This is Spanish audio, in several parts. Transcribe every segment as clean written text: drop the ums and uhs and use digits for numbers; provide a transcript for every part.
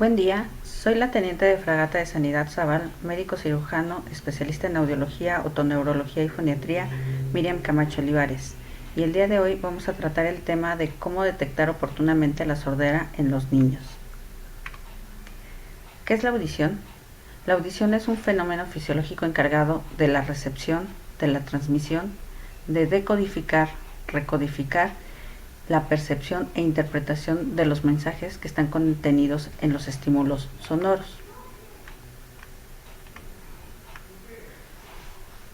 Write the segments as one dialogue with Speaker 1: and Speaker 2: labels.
Speaker 1: Buen día, soy la teniente de fragata de Sanidad Zaval, médico cirujano, especialista en audiología, otoneurología y foniatría, Miriam Camacho Olivares, y el día de hoy vamos a tratar el tema de cómo detectar oportunamente la sordera en los niños. ¿Qué es la audición? La audición es un fenómeno fisiológico encargado de la recepción, de la transmisión, de decodificar, recodificar, la percepción e interpretación de los mensajes que están contenidos en los estímulos sonoros.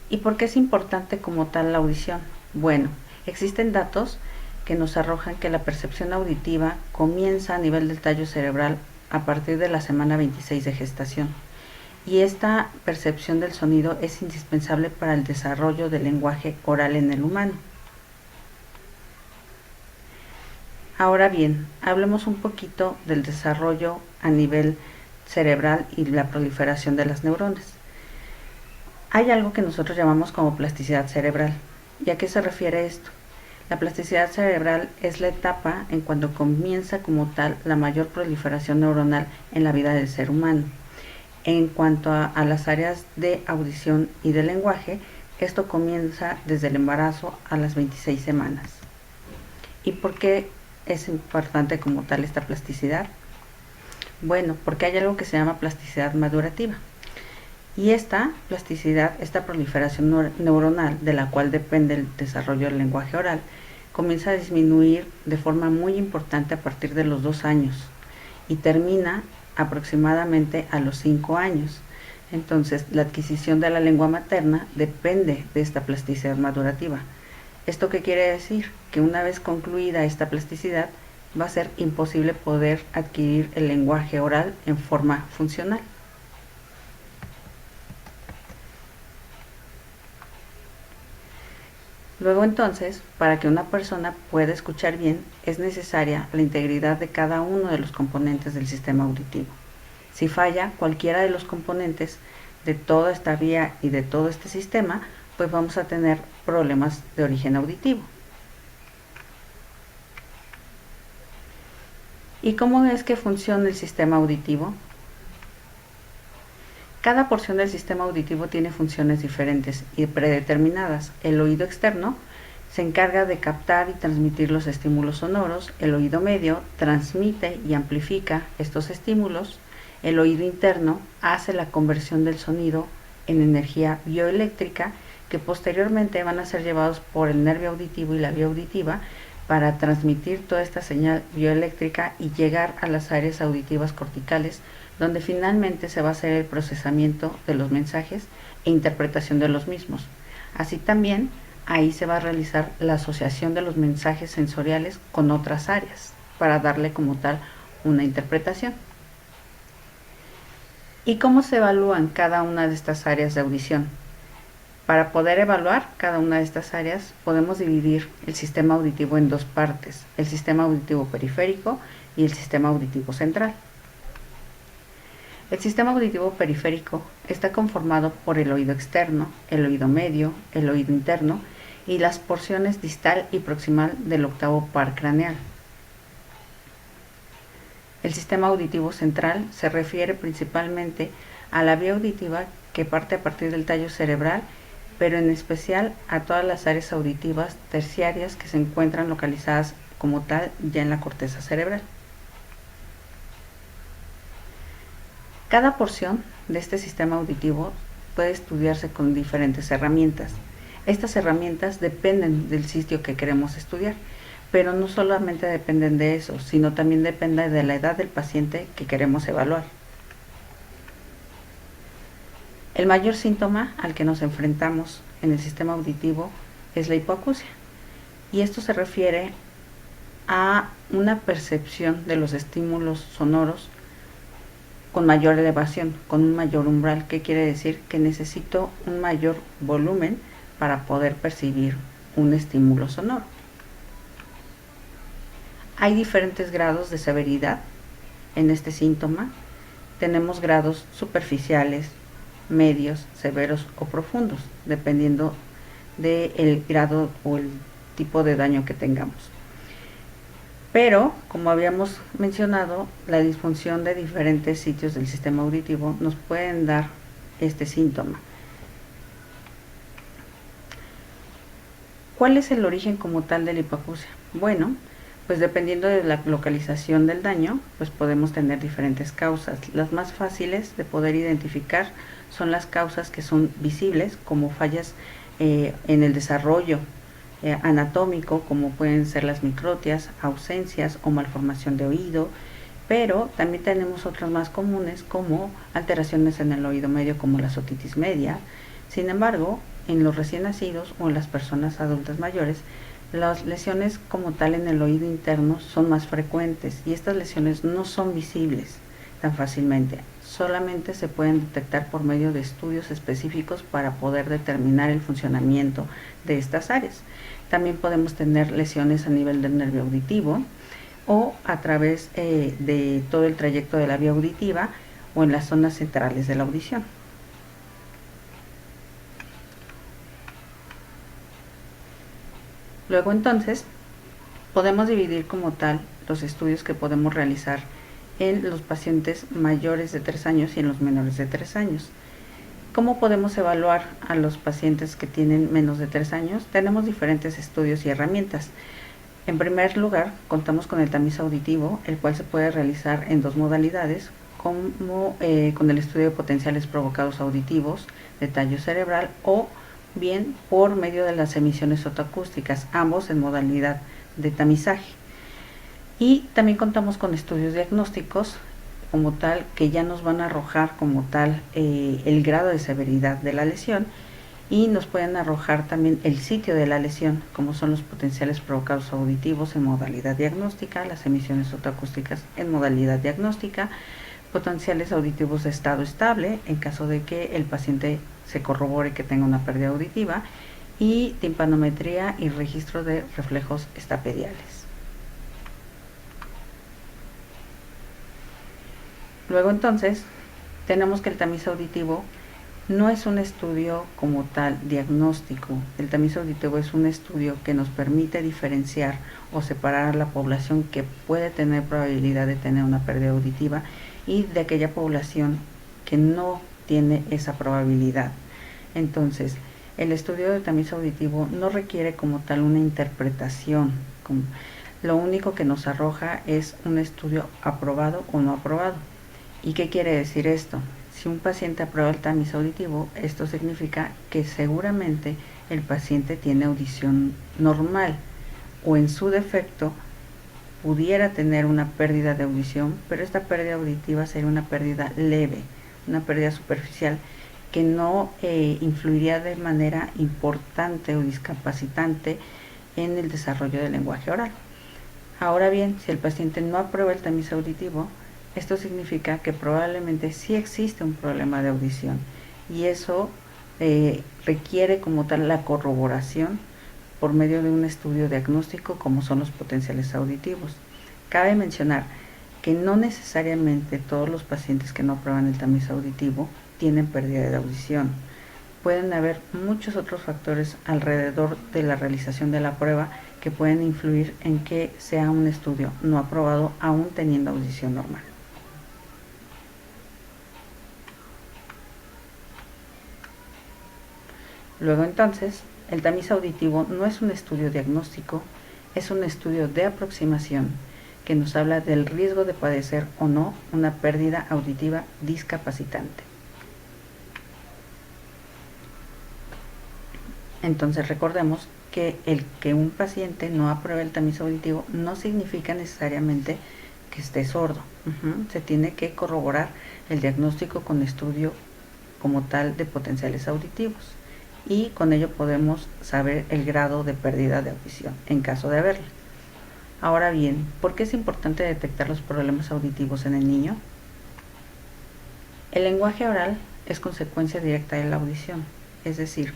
Speaker 1: ¿Y por qué es importante como tal la audición? Bueno, existen datos que nos arrojan que la percepción auditiva comienza a nivel del tallo cerebral a partir de la semana 26 de gestación. Y esta percepción del sonido es indispensable para el desarrollo del lenguaje oral en el humano. Ahora bien, hablemos un poquito del desarrollo a nivel cerebral y la proliferación de las neuronas. Hay algo que nosotros llamamos como plasticidad cerebral. ¿Y a qué se refiere esto? La plasticidad cerebral es la etapa en cuando comienza como tal la mayor proliferación neuronal en la vida del ser humano. En cuanto a las áreas de audición y de lenguaje, esto comienza desde el embarazo a las 26 semanas. ¿Y por qué es importante como tal esta plasticidad? Bueno, porque hay algo que se llama plasticidad madurativa. Y esta plasticidad, esta proliferación neuronal de la cual depende el desarrollo del lenguaje oral, comienza a disminuir de forma muy importante a partir de los 2 años y termina aproximadamente a los 5 años. Entonces, la adquisición de la lengua materna depende de esta plasticidad madurativa. ¿Esto qué quiere decir? Que una vez concluida esta plasticidad, va a ser imposible poder adquirir el lenguaje oral en forma funcional. Luego entonces, para que una persona pueda escuchar bien, es necesaria la integridad de cada uno de los componentes del sistema auditivo. Si falla cualquiera de los componentes de toda esta vía y de todo este sistema, pues vamos a tener problemas de origen auditivo. ¿Y cómo es que funciona el sistema auditivo? Cada porción del sistema auditivo tiene funciones diferentes y predeterminadas. El oído externo se encarga de captar y transmitir los estímulos sonoros. El oído medio transmite y amplifica estos estímulos. El oído interno hace la conversión del sonido en energía bioeléctrica que posteriormente van a ser llevados por el nervio auditivo y la vía auditiva para transmitir toda esta señal bioeléctrica y llegar a las áreas auditivas corticales, donde finalmente se va a hacer el procesamiento de los mensajes e interpretación de los mismos. Así también, ahí se va a realizar la asociación de los mensajes sensoriales con otras áreas, para darle como tal una interpretación. ¿Y cómo se evalúan cada una de estas áreas de audición? Para poder evaluar cada una de estas áreas, podemos dividir el sistema auditivo en dos partes, el sistema auditivo periférico y el sistema auditivo central. El sistema auditivo periférico está conformado por el oído externo, el oído medio, el oído interno y las porciones distal y proximal del octavo par craneal. El sistema auditivo central se refiere principalmente a la vía auditiva que parte a partir del tallo cerebral, pero en especial a todas las áreas auditivas terciarias que se encuentran localizadas como tal ya en la corteza cerebral. Cada porción de este sistema auditivo puede estudiarse con diferentes herramientas. Estas herramientas dependen del sitio que queremos estudiar, pero no solamente dependen de eso, sino también depende de la edad del paciente que queremos evaluar. El mayor síntoma al que nos enfrentamos en el sistema auditivo es la hipoacusia, y esto se refiere a una percepción de los estímulos sonoros con mayor elevación, con un mayor umbral. ¿Qué quiere decir? Que necesito un mayor volumen para poder percibir un estímulo sonoro. Hay diferentes grados de severidad en este síntoma. Tenemos grados superficiales, medios, severos o profundos, dependiendo del grado o el tipo de daño que tengamos. Pero, como habíamos mencionado, la disfunción de diferentes sitios del sistema auditivo nos pueden dar este síntoma. ¿Cuál es el origen como tal de la hipoacusia? Bueno, pues dependiendo de la localización del daño, pues podemos tener diferentes causas. Las más fáciles de poder identificar son las causas que son visibles, como fallas en el desarrollo anatómico, como pueden ser las microtias, ausencias o malformación de oído, pero también tenemos otras más comunes como alteraciones en el oído medio como la otitis media. Sin embargo, en los recién nacidos o en las personas adultas mayores, las lesiones como tal en el oído interno son más frecuentes y estas lesiones no son visibles tan fácilmente. Solamente se pueden detectar por medio de estudios específicos para poder determinar el funcionamiento de estas áreas. También podemos tener lesiones a nivel del nervio auditivo o a través de todo el trayecto de la vía auditiva o en las zonas centrales de la audición. Luego entonces podemos dividir como tal los estudios que podemos realizar en los pacientes mayores de 3 años y en los menores de 3 años. ¿Cómo podemos evaluar a los pacientes que tienen menos de 3 años? Tenemos diferentes estudios y herramientas. En primer lugar, contamos con el tamiz auditivo, el cual se puede realizar en dos modalidades, como con el estudio de potenciales provocados auditivos de tallo cerebral o bien por medio de las emisiones fotoacústicas, ambos en modalidad de tamizaje. Y también contamos con estudios diagnósticos como tal que ya nos van a arrojar como tal el grado de severidad de la lesión y nos pueden arrojar también el sitio de la lesión, como son los potenciales provocados auditivos en modalidad diagnóstica, las emisiones fotoacústicas en modalidad diagnóstica, potenciales auditivos de estado estable en caso de que el paciente se corrobore que tenga una pérdida auditiva y timpanometría y registro de reflejos estapediales. Luego entonces tenemos que el tamiz auditivo no es un estudio como tal diagnóstico. El tamiz auditivo es un estudio que nos permite diferenciar o separar a la población que puede tener probabilidad de tener una pérdida auditiva y de aquella población que no tiene esa probabilidad. Entonces, el estudio de tamiz auditivo no requiere como tal una interpretación. Lo único que nos arroja es un estudio aprobado o no aprobado. ¿Y qué quiere decir esto? Si un paciente aprueba el tamiz auditivo, esto significa que seguramente el paciente tiene audición normal o en su defecto pudiera tener una pérdida de audición, pero esta pérdida auditiva sería una pérdida leve, una pérdida superficial que no influiría de manera importante o discapacitante en el desarrollo del lenguaje oral. Ahora bien, si el paciente no aprueba el tamiz auditivo, esto significa que probablemente sí existe un problema de audición y eso requiere como tal la corroboración por medio de un estudio diagnóstico como son los potenciales auditivos. Cabe mencionar que no necesariamente todos los pacientes que no aprueban el tamiz auditivo tienen pérdida de audición. Pueden haber muchos otros factores alrededor de la realización de la prueba que pueden influir en que sea un estudio no aprobado aún teniendo audición normal. Luego entonces, el tamiz auditivo no es un estudio diagnóstico, es un estudio de aproximación que nos habla del riesgo de padecer o no una pérdida auditiva discapacitante. Entonces recordemos que el que un paciente no apruebe el tamiz auditivo no significa necesariamente que esté sordo. Se tiene que corroborar el diagnóstico con estudio como tal de potenciales auditivos y con ello podemos saber el grado de pérdida de audición en caso de haberla. Ahora bien, ¿por qué es importante detectar los problemas auditivos en el niño? El lenguaje oral es consecuencia directa de la audición, es decir,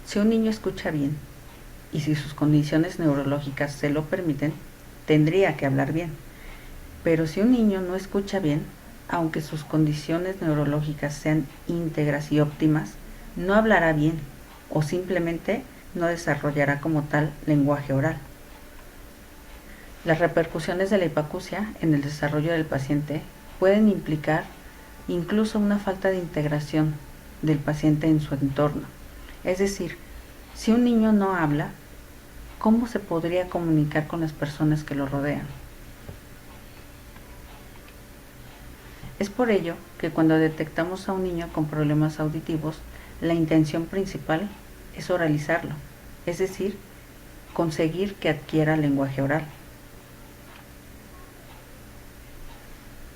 Speaker 1: si un niño escucha bien y si sus condiciones neurológicas se lo permiten, tendría que hablar bien. Pero si un niño no escucha bien, aunque sus condiciones neurológicas sean íntegras y óptimas, no hablará bien o simplemente no desarrollará como tal lenguaje oral. Las repercusiones de la hipoacusia en el desarrollo del paciente pueden implicar incluso una falta de integración del paciente en su entorno. Es decir, si un niño no habla, ¿cómo se podría comunicar con las personas que lo rodean? Es por ello que cuando detectamos a un niño con problemas auditivos, la intención principal es oralizarlo, es decir, conseguir que adquiera lenguaje oral.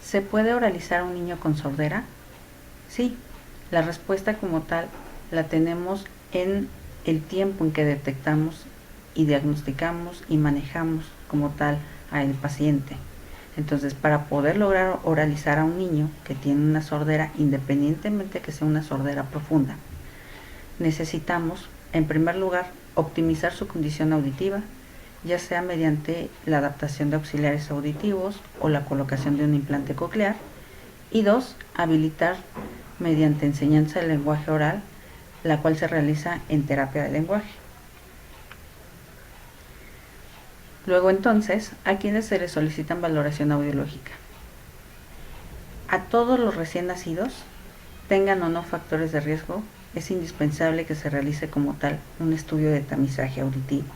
Speaker 1: ¿Se puede oralizar a un niño con sordera? Sí, la respuesta como tal la tenemos en el tiempo en que detectamos y diagnosticamos y manejamos como tal al paciente. Entonces, para poder lograr oralizar a un niño que tiene una sordera, independientemente que sea una sordera profunda, necesitamos, en primer lugar, optimizar su condición auditiva, ya sea mediante la adaptación de auxiliares auditivos o la colocación de un implante coclear, y dos, habilitar mediante enseñanza del lenguaje oral, la cual se realiza en terapia de lenguaje. Luego entonces, a quienes se les solicitan valoración audiológica. A todos los recién nacidos, tengan o no factores de riesgo, es indispensable que se realice como tal un estudio de tamizaje auditivo.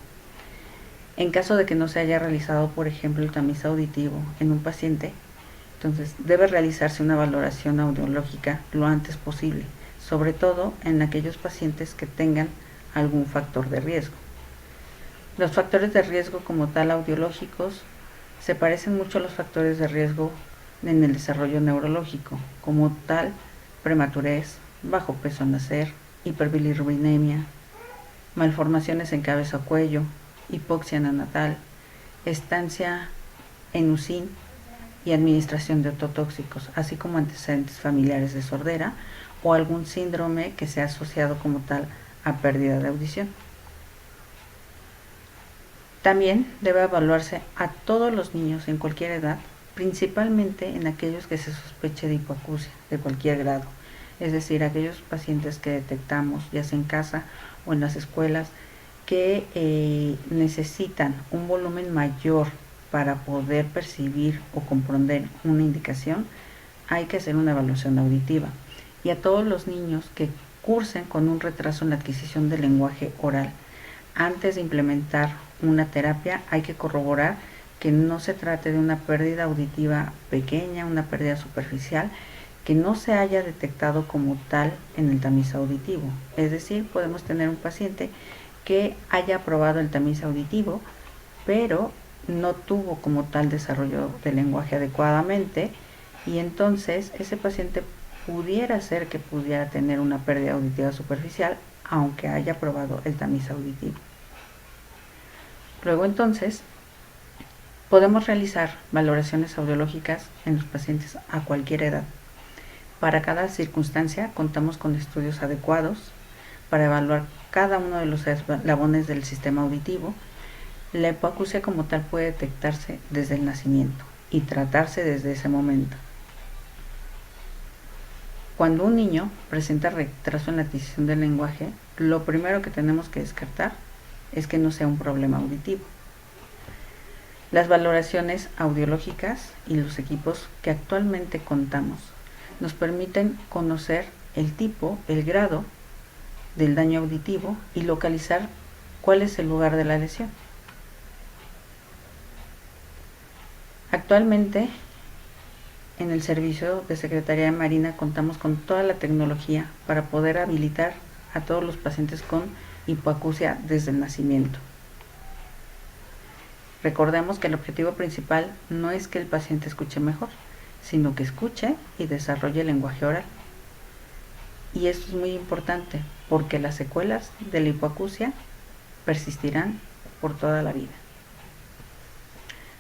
Speaker 1: En caso de que no se haya realizado, por ejemplo, el tamiz auditivo en un paciente, entonces debe realizarse una valoración audiológica lo antes posible, sobre todo en aquellos pacientes que tengan algún factor de riesgo. Los factores de riesgo como tal audiológicos se parecen mucho a los factores de riesgo en el desarrollo neurológico, como tal prematurez, bajo peso al nacer, hiperbilirrubinemia, malformaciones en cabeza o cuello, hipoxia neonatal, estancia en UCIN y administración de ototóxicos, así como antecedentes familiares de sordera o algún síndrome que sea asociado como tal a pérdida de audición. También debe evaluarse a todos los niños en cualquier edad, principalmente en aquellos que se sospeche de hipoacusia de cualquier grado, es decir, aquellos pacientes que detectamos ya sea en casa o en las escuelas que necesitan un volumen mayor para poder percibir o comprender una indicación, hay que hacer una evaluación auditiva. Y a todos los niños que cursen con un retraso en la adquisición del lenguaje oral, antes de implementar una terapia hay que corroborar que no se trate de una pérdida auditiva pequeña, una pérdida superficial, que no se haya detectado como tal en el tamiz auditivo. Es decir, podemos tener un paciente que haya aprobado el tamiz auditivo, pero no tuvo como tal desarrollo del lenguaje adecuadamente, y entonces ese paciente pudiera ser que pudiera tener una pérdida auditiva superficial, aunque haya aprobado el tamiz auditivo. Luego entonces, podemos realizar valoraciones audiológicas en los pacientes a cualquier edad. Para cada circunstancia contamos con estudios adecuados para evaluar cada uno de los eslabones del sistema auditivo. La hipoacusia como tal puede detectarse desde el nacimiento y tratarse desde ese momento. Cuando un niño presenta retraso en la adquisición del lenguaje, lo primero que tenemos que descartar es que no sea un problema auditivo. Las valoraciones audiológicas y los equipos que actualmente contamos nos permiten conocer el tipo, el grado del daño auditivo y localizar cuál es el lugar de la lesión. Actualmente, en el servicio de Secretaría de Marina contamos con toda la tecnología para poder habilitar a todos los pacientes con hipoacusia desde el nacimiento. Recordemos que el objetivo principal no es que el paciente escuche mejor, sino que escuche y desarrolle el lenguaje oral. Y esto es muy importante porque las secuelas de la hipoacusia persistirán por toda la vida.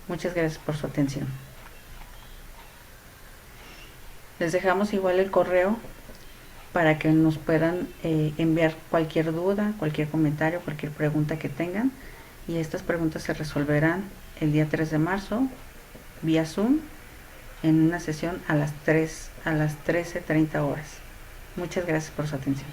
Speaker 1: Muchas gracias por su atención. Les dejamos igual el correo para que nos puedan enviar cualquier duda, cualquier comentario, cualquier pregunta que tengan. Y estas preguntas se resolverán el día 3 de marzo vía Zoom en una sesión a las 13:30 horas. Muchas gracias por su atención.